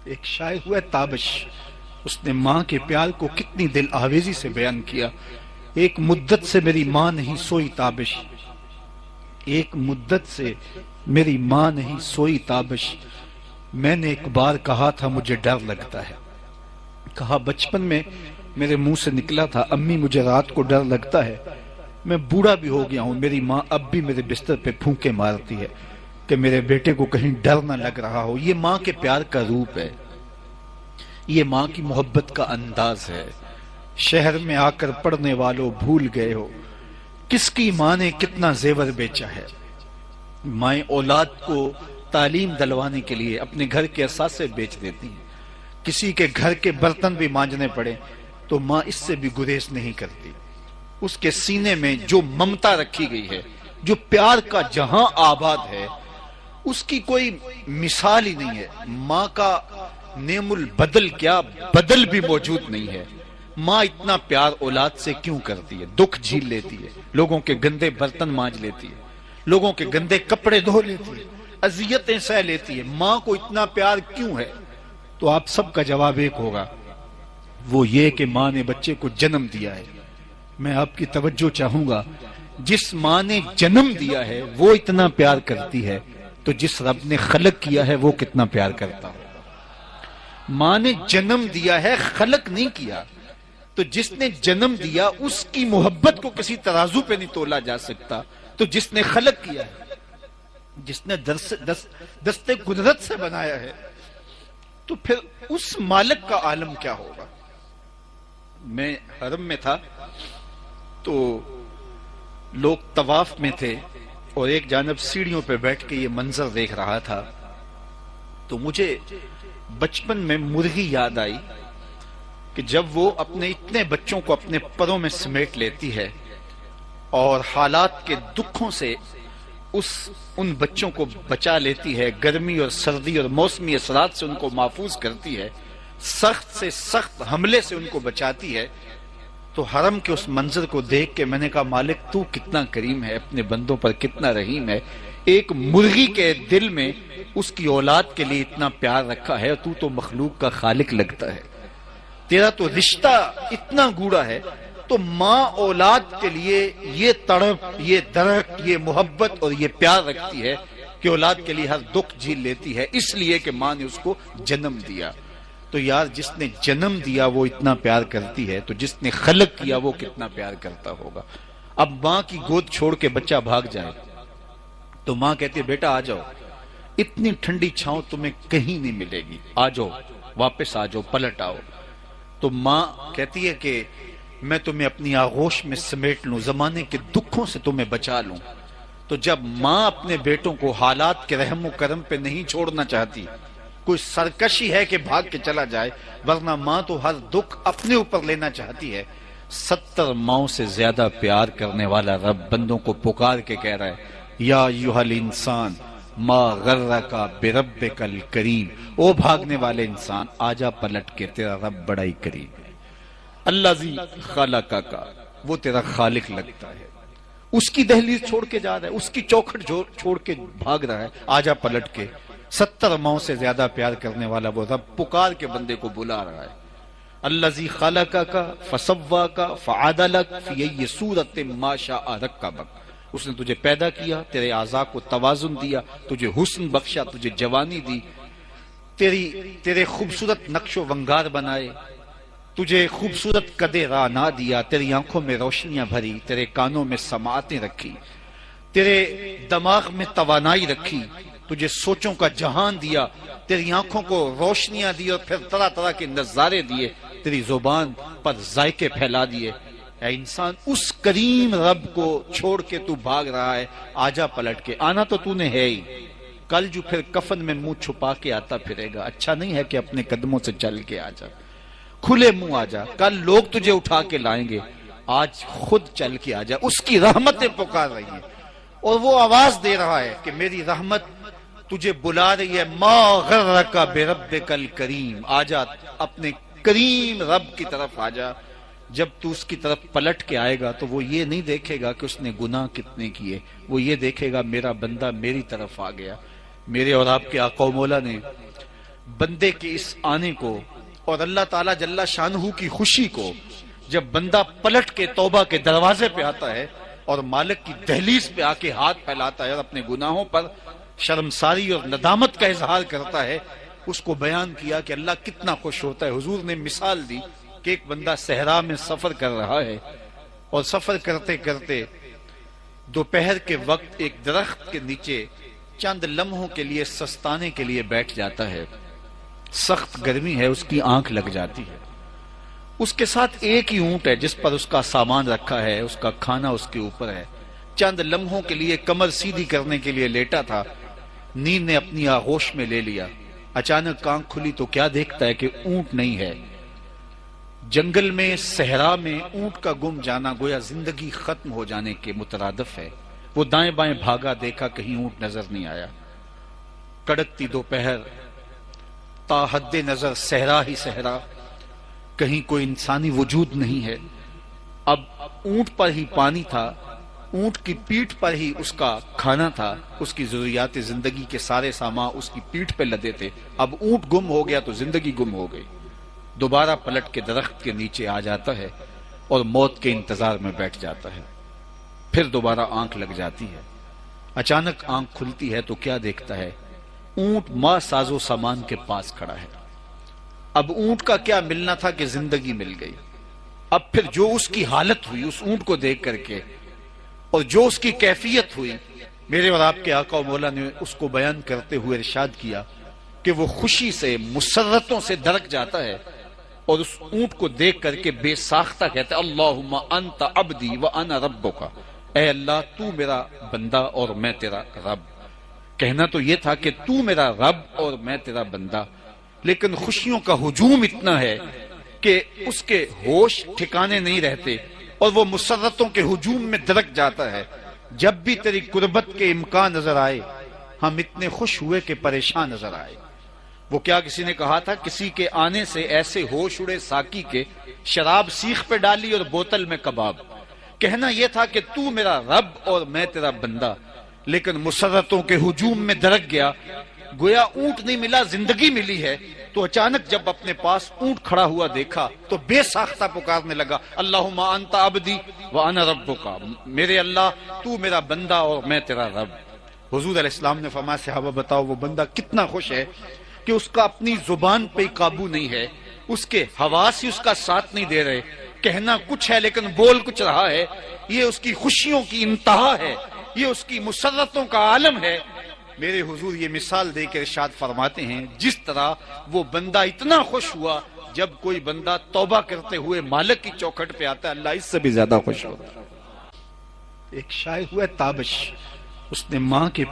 ایک شاعر ہوا ہے تابش، اس نے ماں کے پیار کو کتنی دل آویزی سے بیان کیا. ایک مدت سے میری ماں نہیں سوئی تابش، ایک مدت سے میری ماں نہیں سوئی تابش، میں نے ایک بار کہا تھا مجھے ڈر لگتا ہے. کہا بچپن میں میرے منہ سے نکلا تھا امی مجھے رات کو ڈر لگتا ہے. میں بوڑھا بھی ہو گیا ہوں، میری ماں اب بھی میرے بستر پہ پھونکے مارتی ہے کہ میرے بیٹے کو کہیں ڈر نہ لگ رہا ہو. یہ ماں کے پیار کا روپ ہے، یہ ماں کی محبت کا انداز ہے. شہر میں آ کر پڑھنے والوں بھول گئے ہو کس کی ماں نے کتنا زیور بیچا ہے. مائیں اولاد کو تعلیم دلوانے کے لیے اپنے گھر کے اثاثے بیچ دیتی ہیں. کسی کے گھر کے برتن بھی مانجنے پڑے تو ماں اس سے بھی گریز نہیں کرتی. اس کے سینے میں جو ممتا رکھی گئی ہے، جو پیار کا جہاں آباد ہے، اس کی کوئی مثال ہی نہیں ہے. ماں کا نعم البدل کیا بدل بھی موجود نہیں ہے. ماں اتنا پیار اولاد سے کیوں کرتی ہے؟ دکھ جھیل لیتی ہے، لوگوں کے گندے برتن مانج لیتی ہے، لوگوں کے گندے کپڑے دھو لیتی ہے، اذیتیں سہ لیتی ہے. ماں کو اتنا پیار کیوں ہے؟ تو آپ سب کا جواب ایک ہوگا، وہ یہ کہ ماں نے بچے کو جنم دیا ہے. میں آپ کی توجہ چاہوں گا، جس ماں نے جنم دیا ہے وہ اتنا پیار کرتی ہے تو جس رب نے خلق کیا ہے وہ کتنا پیار کرتا ہو. ماں نے جنم دیا ہے، خلق نہیں کیا. تو جس نے جنم دیا اس کی محبت کو کسی ترازو پہ نہیں تولا جا سکتا. تو جس نے خلق کیا ہے، جس نے دستے قدرت سے بنایا ہے، تو پھر اس مالک کا عالم کیا ہوگا. میں حرم میں تھا تو لوگ طواف میں تھے اور ایک جانب سیڑھیوں پہ بیٹھ کے یہ منظر دیکھ رہا تھا. تو مجھے بچپن میں مرغی یاد آئی کہ جب وہ اپنے اتنے بچوں کو اپنے پروں میں سمیٹ لیتی ہے اور حالات کے دکھوں سے ان بچوں کو بچا لیتی ہے، گرمی اور سردی اور موسمی اثرات سے ان کو محفوظ کرتی ہے، سخت سے سخت حملے سے ان کو بچاتی ہے. تو حرم کے اس منظر کو دیکھ کے میں نے کہا مالک تو کتنا کریم ہے، اپنے بندوں پر کتنا رحیم ہے. ایک مرغی کے دل میں اس کی اولاد کے لیے اتنا پیار رکھا ہے، تو مخلوق کا خالق لگتا ہے. تیرا تو رشتہ اتنا گوڑا ہے. تو ماں اولاد کے لیے یہ تڑپ، یہ درک، یہ محبت اور یہ پیار رکھتی ہے کہ اولاد کے لیے ہر دکھ جھیل لیتی ہے، اس لیے کہ ماں نے اس کو جنم دیا. تو یار جس نے جنم دیا وہ اتنا پیار کرتی ہے تو جس نے خلق کیا وہ کتنا پیار کرتا ہوگا. اب ماں کی گود چھوڑ کے بچہ بھاگ جائے تو ماں کہتی ہے بیٹا آ جاؤ، اتنی ٹھنڈی چھاؤں تمہیں کہیں نہیں ملے گی، آ جاؤ واپس آ جاؤ، پلٹ آؤ. تو ماں کہتی ہے کہ میں تمہیں اپنی آغوش میں سمیٹ لوں، زمانے کے دکھوں سے تمہیں بچا لوں. تو جب ماں اپنے بیٹوں کو حالات کے رحم و کرم پہ نہیں چھوڑنا چاہتی، کوئی سرکشی ہے کہ بھاگ کے چلا جائے، ورنہ ماں تو ہر دکھ اپنے اوپر لینا چاہتی ہے. 70 ماؤں سے زیادہ پیار کرنے والا رب بندوں کو پکار کے کہہ رہا ہے یا ایھا الانسان ما غرک بربک الکریم، او بھاگنے والے انسان آجا پلٹ کے، تیرا رب بڑا ہی کریم ہے. الذی خلقک، وہ تیرا خالق لگتا ہے. اس کی دہلیز چھوڑ کے جا رہا ہے، اس کی چوکھٹ چھوڑ کے بھاگ رہا ہے، آجا پلٹ کے. 70 ماؤں سے زیادہ پیار کرنے والا وہ رب پکار کے بندے کو بلا رہا ہے. الذی خلقک فسواک فعدلک فی ای صورت ما شاء رکبک، اس نے تجھے پیدا کیا، تیرے اعضاء کو توازن دیا، تجھے حسن بخشا، تجھے جوانی دی، تیرے خوبصورت نقش و ونگار بنائے، تجھے خوبصورت قد رانا دیا، تیری آنکھوں میں روشنیاں بھری، تیرے کانوں میں سماعتیں رکھی، تیرے دماغ میں توانائی رکھی، تجھے سوچوں کا جہان دیا، تیری آنکھوں کو روشنیاں دی اور پھر طرح طرح کے نظارے دیے، تیری زبان پر ذائقے پھیلا دیے. اے انسان اس کریم رب کو چھوڑ کے تو بھاگ رہا ہے، آجا پلٹ کے. آنا تو نے ہے ہی، کل جو پھر کفن میں منہ چھپا کے آتا پھرے گا. اچھا نہیں ہے کہ اپنے قدموں سے چل کے آجا، کھلے منہ آجا، کل لوگ تجھے اٹھا کے لائیں گے، آج خود چل کے آجا. اس کی رحمتیں پکار رہی ہیں اور وہ آواز دے رہا ہے کہ میری رحمت تجھے بلا رہی ہے. ما غرک بربک الکریم، آجا اپنے کریم رب کی طرف آجا. جب تو اس کی طرف پلٹ کے آئے گا تو وہ یہ نہیں دیکھے گا کہ اس نے گناہ کتنے کیے، وہ یہ دیکھے گا میرا بندہ میری طرف آ گیا. میرے اور آپ کے آقا و مولا نے بندے کے اس آنے کو اور اللہ تعالیٰ جل شانہ کی خوشی کو جب بندہ پلٹ کے توبہ کے دروازے پہ آتا ہے اور مالک کی دہلیز پہ آ کے ہاتھ پھیلاتا ہے اور اپنے گناہوں پر شرمساری اور ندامت کا اظہار کرتا ہے، اس کو بیان کیا کہ اللہ کتنا خوش ہوتا ہے۔ حضور نے مثال دی کہ ایک بندہ صحرا میں سفر کر رہا ہے اور سفر کرتے کرتے دوپہر کے وقت ایک درخت کے نیچے چند لمحوں کے لیے سستانے کے لیے بیٹھ جاتا ہے۔ سخت گرمی ہے، اس کی آنکھ لگ جاتی ہے۔ اس کے ساتھ ایک ہی اونٹ ہے جس پر اس کا سامان رکھا ہے، اس کا کھانا اس کے اوپر ہے۔ چند لمحوں کے لیے کمر سیدھی کرنے کے لیے لیٹا تھا، نیند نے اپنی آغوش میں لے لیا۔ اچانک آنکھ کھلی تو کیا دیکھتا ہے کہ اونٹ نہیں ہے۔ جنگل میں، صحرا میں اونٹ کا گم جانا گویا زندگی ختم ہو جانے کے مترادف ہے۔ وہ دائیں بائیں بھاگا، دیکھا کہیں اونٹ نظر نہیں آیا۔ کڑکتی دوپہر، تا حد نظر صحرا ہی صحرا، کہیں کوئی انسانی وجود نہیں ہے۔ اب اونٹ پر ہی پانی تھا، اونٹ کی پیٹھ پر ہی اس کا کھانا تھا، اس کی ضروریات زندگی کے سارے سامان اس کی پیٹھ پہ لدے تھے۔ اب اونٹ گم ہو گیا تو زندگی گم ہو گئی۔ دوبارہ پلٹ کے درخت کے نیچے آ جاتا ہے اور موت کے انتظار میں بیٹھ جاتا ہے۔ پھر دوبارہ آنکھ لگ جاتی ہے۔ اچانک آنکھ کھلتی ہے تو کیا دیکھتا ہے؟ اونٹ ماں ساز و سامان کے پاس کھڑا ہے۔ اب اونٹ کا کیا ملنا تھا کہ زندگی مل گئی۔ اب پھر جو اس کی حالت ہوئی اس اونٹ کو دیکھ کر کے، اور جو اس کی کیفیت ہوئی، میرے اور آپ کے آقا و مولا نے اس کو بیان کرتے ہوئے ارشاد کیا کہ وہ خوشی سے، مسرتوں سے درک جاتا ہے اور اس اونٹ کو دیکھ کر کے بے ساختہ کہتا ہے اللہم انت عبدی وانا ربک، اے اللہ تو میرا بندہ اور میں تیرا رب۔ کہنا تو یہ تھا کہ تو میرا رب اور میں تیرا بندہ، لیکن خوشیوں کا ہجوم اتنا ہے کہ اس کے ہوش ٹھکانے نہیں رہتے اور وہ مسرتوں کے ہجوم میں درک جاتا ہے۔ جب بھی تیری قربت کے امکان نظر آئے ہم اتنے خوش ہوئے کہ پریشان نظر آئے۔ وہ کیا کسی نے کہا تھا، کسی کے آنے سے ایسے ہوش اڑے ساقی کے، شراب سیخ پہ ڈالی اور بوتل میں کباب۔ کہنا یہ تھا کہ تو میرا رب اور میں تیرا بندہ، لیکن مسرتوں کے ہجوم میں درک گیا۔ گویا اونٹ نہیں ملا، زندگی ملی ہے۔ تو اچانک جب اپنے پاس اونٹ کھڑا ہوا دیکھا تو بے ساختہ پکارنے لگا اللہم انت عبدی وانا ربک، میرے اللہ تو میرا بندہ اور میں تیرا رب۔ حضور علیہ السلام نے فرمایا صحابہ بتاؤ وہ بندہ کتنا خوش ہے کہ اس کا اپنی زبان پہ قابو نہیں ہے، اس کے حواس ہی اس کا ساتھ نہیں دے رہے۔ کہنا کچھ ہے لیکن بول کچھ رہا ہے۔ یہ اس کی خوشیوں کی انتہا ہے، یہ اس کی مسرتوں کا عالم ہے۔ میرے حضور یہ مثال دے کے ارشاد فرماتے ہیں جس طرح وہ بندہ اتنا خوش ہوا جب کوئی بندہ توبہ کرتے ہوئے مالک کی چوکھٹ پہ آتا ہے، اللہ اس سے بھی زیادہ خوش ہوتا ہے۔ ایک شاعر ہوا تابش، اس نے ماں کے